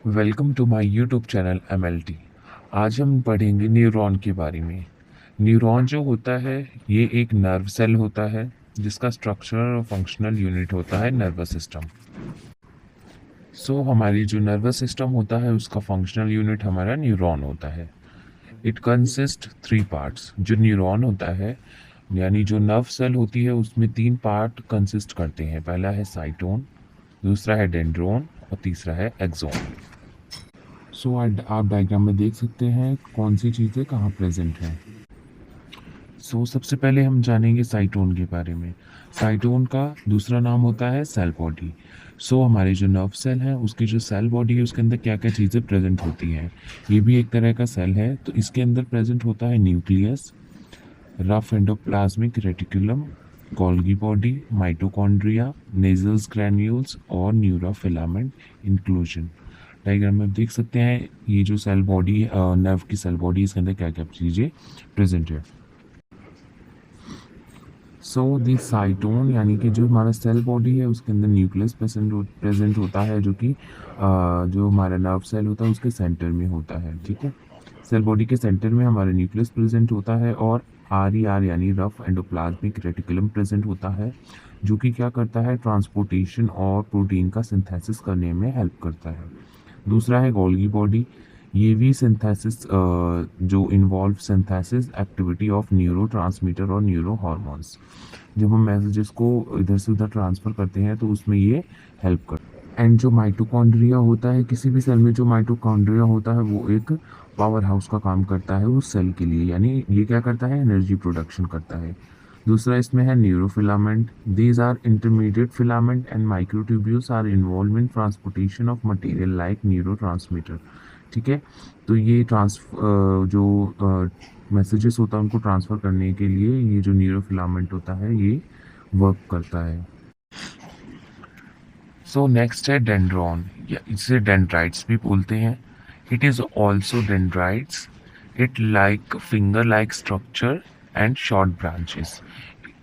Welcome to my YouTube channel MLT। आज हम पढ़ेंगे न्यूरॉन के बारे में। न्यूरॉन जो होता है ये एक नर्व सेल होता है जिसका स्ट्रक्चरल और फंक्शनल यूनिट होता है नर्वस सिस्टम। हमारी जो नर्वस सिस्टम होता है उसका फंक्शनल यूनिट हमारा न्यूरॉन होता है। It consist three parts. जो न्यूरॉन होता है यानी जो नर्व सेल होती है उसमें तीन पार्ट कंसिस्ट करते हैं। पहला है साइटोन, दूसरा है डेंड्रोन और तीसरा है एक्सोन। आप डायग्राम में देख सकते हैं कौन सी चीज़ें कहाँ प्रेजेंट हैं। सबसे पहले हम जानेंगे साइटोन के बारे में। साइटोन का दूसरा नाम होता है सेल बॉडी। हमारे जो नर्व सेल है उसकी जो सेल बॉडी है उसके अंदर क्या क्या चीज़ें प्रेजेंट होती हैं। ये भी एक तरह का सेल है। तो इसके अंदर प्रेजेंट होता है nucleus, rough endoplasmic reticulum, Golgi body, mitochondria, nissl's granules और न्यूरोफिलामेंट इंक्लूजन। डायग्राम में आप देख सकते हैं ये जो सेल बॉडी नर्व की सेल बॉडी इसके अंदर क्या क्या चीज़ें प्रेजेंट है। दी साइटोन यानी कि जो हमारा सेल बॉडी है उसके अंदर न्यूक्लियस प्रेजेंट होता है जो कि जो हमारा नर्व सेल होता है उसके सेंटर में होता है। ठीक है, सेल बॉडी के सेंटर में हमारा न्यूक्लियस प्रेजेंट होता है और RER यानी रफ एंडोप्लाज्मिक रेटिकुलम प्रेजेंट होता है जो कि क्या करता है, ट्रांसपोर्टेशन और प्रोटीन का सिंथेसिस करने में हेल्प करता है। दूसरा है गोल्गी बॉडी। ये भी सिंथेसिस जो involve synthesis activity of neuro transmitter और न्यूरो हार्मोन्स। जब हम मैसेजेस को इधर से उधर ट्रांसफ़र करते हैं तो उसमें ये हेल्प कर। एंड जो माइटोकॉन्ड्रिया होता है, किसी भी सेल में जो माइटोकॉन्ड्रिया होता है वो एक पावर हाउस का काम करता है उस सेल के लिए, यानी ये क्या करता है, एनर्जी प्रोडक्शन करता है। दूसरा इसमें है neurofilament. These are intermediate filament and microtubules are involve in transportation of material like neurotransmitter. ठीक है, तो ये जो मैसेजेस होता है उनको ट्रांसफ़र करने के लिए ये जो न्यूरोफिलामेंट होता है ये वर्क करता है। नेक्स्ट है डेंड्रॉन, या इसे डेंड्राइट्स भी बोलते हैं। It is also dendrites. It like finger like structure and short branches.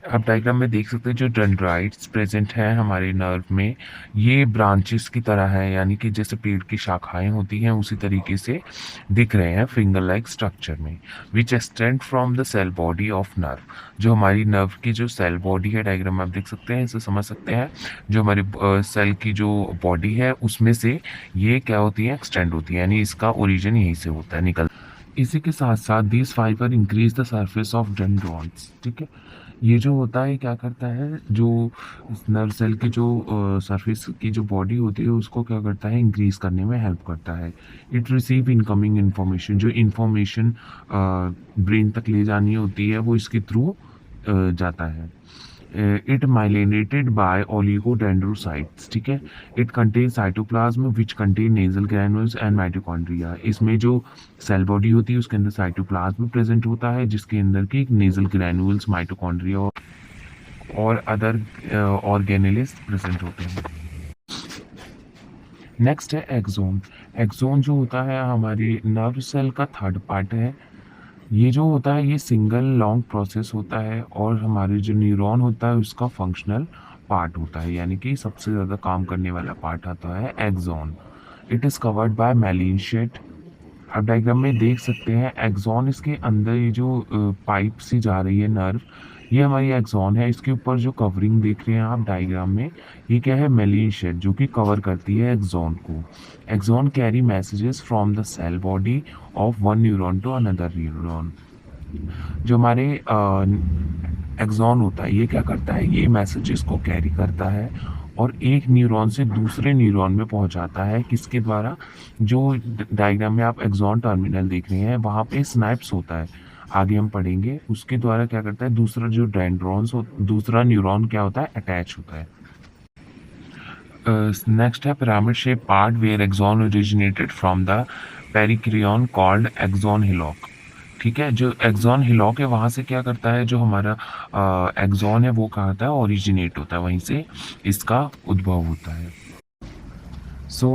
आप डायग्राम में देख सकते हैं जो डेंड्राइट्स प्रेजेंट हैं हमारे नर्व में ये ब्रांचेस की तरह है, यानी कि जैसे पेड़ की शाखाएं होती हैं उसी तरीके से दिख रहे हैं फिंगर लाइक स्ट्रक्चर में। Which extend from the cell body of nerve. जो हमारी नर्व की जो सेल बॉडी है, डायग्राम में आप देख सकते हैं, इसे समझ सकते हैं। जो हमारी सेल की जो बॉडी है उसमें से ये क्या होती है, एक्सटेंड होती है, यानी इसका ओरिजिन यहीं से होता है, निकल। इसी के साथ साथ this fibre increase the surface of dendrons. ठीक है, ये जो होता है क्या करता है, जो नर्व सेल की जो सरफेस की जो बॉडी होती है उसको क्या करता है, इंक्रीज करने में हेल्प करता है। It receive incoming information. जो इन्फॉर्मेशन ब्रेन तक ले जानी होती है वो इसके थ्रू जाता है। It myelinated by oligodendrocytes. ठीक है, it contain cytoplasm which contain Nissl granules and mitochondria. इसमें जो सेल बॉडी होती है उसके अंदर साइटोप्लाज्म प्रेजेंट होता है जिसके अंदर की नेजल ग्रैन्यूल्स, माइटोकॉन्ड्रिया और अदर ऑर्गेनेल्स प्रेजेंट होते हैं। नेक्स्ट है एक्सोन। एक्सोन जो होता है हमारी नर्व सेल का थर्ड पार्ट है। ये जो होता है ये सिंगल लॉन्ग प्रोसेस होता है और हमारे जो न्यूरॉन होता है उसका फंक्शनल पार्ट होता है, यानी कि सबसे ज़्यादा काम करने वाला पार्ट आता है axon. It is covered by myelin sheath. आप डायग्राम में देख सकते हैं एक्सॉन, इसके अंदर ये जो पाइप सी जा रही है नर्व, ये हमारी एक्सॉन है। इसके ऊपर जो कवरिंग देख रहे हैं आप डायग्राम में, ये क्या है, मेलिन शीट, जो कि कवर करती है एक्सॉन को। Axon carry messages from the cell body of one neuron to another neuron. जो हमारे एक्सॉन होता है ये क्या करता है, ये मैसेजेस को कैरी करता है और एक न्यूरॉन से दूसरे न्यूरॉन में पहुंचाता है। किसके द्वारा, जो डायग्राम में आप एक्सॉन टर्मिनल देख रहे हैं वहाँ पे स्नाइप्स होता है, आगे हम पढ़ेंगे। उसके द्वारा क्या करता है, दूसरा जो डेंड्रॉन्स हो, दूसरा न्यूरॉन क्या होता है, अटैच होता है। नेक्स्ट है pyramid shape part where axon originated from the perikaryon called axon hillock. ठीक है, जो एक्सॉन हिलॉक है वहाँ से क्या करता है, जो हमारा एक्सॉन है वो कहा था ओरिजिनेट होता है, वहीं से इसका उद्भव होता है।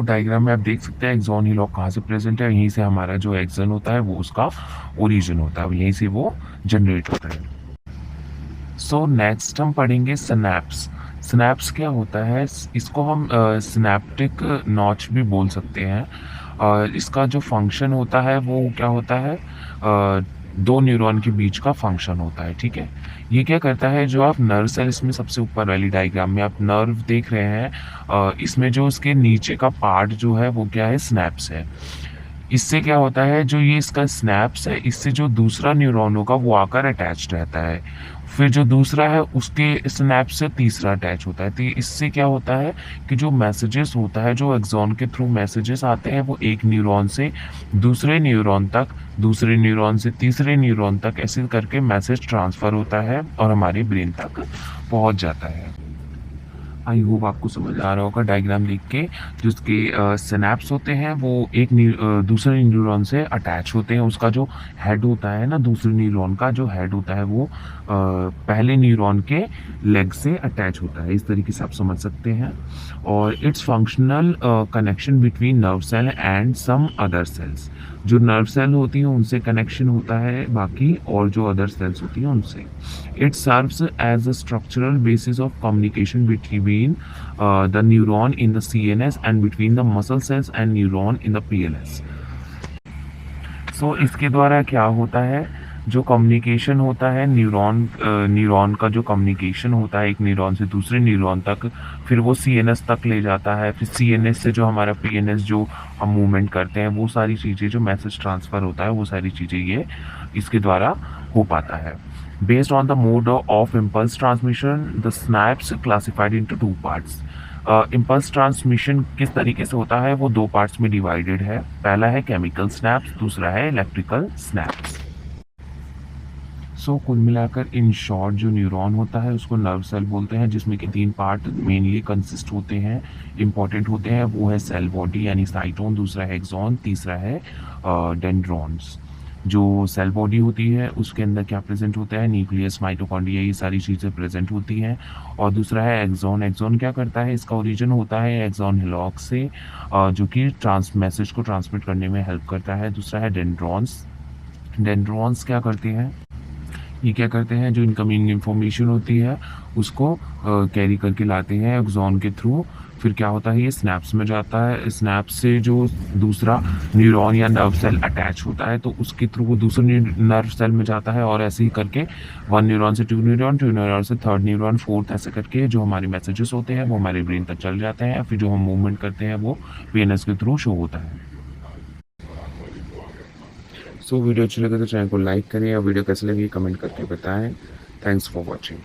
डायग्राम में आप देख सकते हैं एक्सॉन हिलॉक कहाँ से प्रेजेंट है, यहीं से हमारा जो एक्सन होता है वो उसका ओरिजिन होता है, यहीं से वो जनरेट होता है। नेक्स्ट हम पढ़ेंगे सिनैप्स। स्नैप्स क्या होता है, इसको हम सिनैप्टिक नॉच भी बोल सकते हैं। इसका जो फंक्शन होता है वो क्या होता है, 2 न्यूरॉन के बीच का फंक्शन होता है, ठीक है? ये क्या करता है, जो आप नर्व सेल्स में सबसे ऊपर वाली डायग्राम में आप नर्व देख रहे हैं, इसमें जो उसके नीचे का पार्ट जो है वो क्या है, स्नैप्स है। इससे क्या होता है, जो ये इसका स्नैप्स है, इससे जो दूसरा न्यूरॉन होगा वो आकर अटैच्ड रहता है। फिर जो दूसरा है उसके स्नैप्स से तीसरा अटैच होता है। तो इससे क्या होता है कि जो मैसेजेस होता है, जो एक्सॉन के थ्रू मैसेजेस आते हैं, वो एक न्यूरॉन से दूसरे न्यूरॉन तक, दूसरे न्यूरॉन से तीसरे न्यूरॉन तक, ऐसे करके मैसेज ट्रांसफ़र होता है और हमारे ब्रेन तक पहुँच जाता है। आई होप आपको समझ आ रहा होगा डायग्राम देख के। जो उसके सिनैप्स होते हैं वो एक दूसरे न्यूरॉन से अटैच होते हैं। उसका जो हेड होता है ना, दूसरे न्यूरॉन का जो हेड होता है वो पहले न्यूरॉन के लेग से अटैच होता है। इस तरीके से आप समझ सकते हैं। और it's functional connection between nerve cell and some other cells. जो नर्व सेल होती हैं उनसे कनेक्शन होता है बाकी, और जो अदर सेल्स होती हैं उनसे। It serves as a structural basis of communication between the neuron in the CNS and between the muscle cells and neuron in the PLS. इसके द्वारा क्या होता है, जो कम्युनिकेशन होता है न्यूरॉन का जो कम्युनिकेशन होता है एक न्यूरॉन से दूसरे न्यूरॉन तक, फिर वो सीएनएस तक ले जाता है, फिर सीएनएस से जो हमारा पीएनएस जो हम मूवमेंट करते हैं, वो सारी चीज़ें जो मैसेज ट्रांसफ़र होता है, वो सारी चीज़ें ये इसके द्वारा हो पाता है। Based on the mode of impulse transmission, the synapse classified into 2 parts. Impulse transmission किस तरीके से होता है, वो 2 पार्ट्स में डिवाइडेड है। पहला है केमिकल स्नैप्स, दूसरा है इलेक्ट्रिकल स्नैप्स। कुल मिलाकर इन शॉर्ट जो न्यूरॉन होता है उसको नर्व सेल बोलते हैं, जिसमें कि 3 पार्ट मेनली कंसिस्ट होते हैं, इंपॉर्टेंट होते हैं। वो है सेल बॉडी यानी साइटोन, दूसरा है एक्सॉन, तीसरा है डेंड्रॉन्स। जो सेल बॉडी होती है उसके अंदर क्या प्रेजेंट होता है, न्यूक्लियस, माइटोकॉन्ड्रिया, ये सारी चीज़ें प्रेजेंट होती हैं। और दूसरा है एक्सॉन। एक्सॉन क्या करता है, इसका ओरिजिन होता है एक्सॉन हिलॉक से, जो कि मैसेज को ट्रांसमिट करने में हेल्प करता है। दूसरा है डेंड्रॉन्स। डेंड्रॉन्स क्या करते हैं, ये क्या करते हैं, जो इनकमिंग इंफॉर्मेशन होती है उसको कैरी करके लाते हैं एक्सॉन के थ्रू। फिर क्या होता है, ये स्नैप्स में जाता है। स्नैप्स से जो दूसरा न्यूरॉन या नर्व सेल अटैच होता है तो उसके थ्रू वो दूसरे नर्व सेल में जाता है, और ऐसे ही करके 1 न्यूरॉन से 2 न्यूरॉन, 2 न्यूरॉन से 3rd न्यूरॉन, 4th, ऐसे करके जो हमारे मैसेजेस होते हैं वो हमारे ब्रेन तक चल जाते हैं। फिर जो हम मूवमेंट करते हैं वो पीएनएस के थ्रू शो होता है। वीडियो अच्छी लगे तो चैनल को लाइक करें, और वीडियो कैसे लगी कमेंट करके बताएं। Thanks for watching.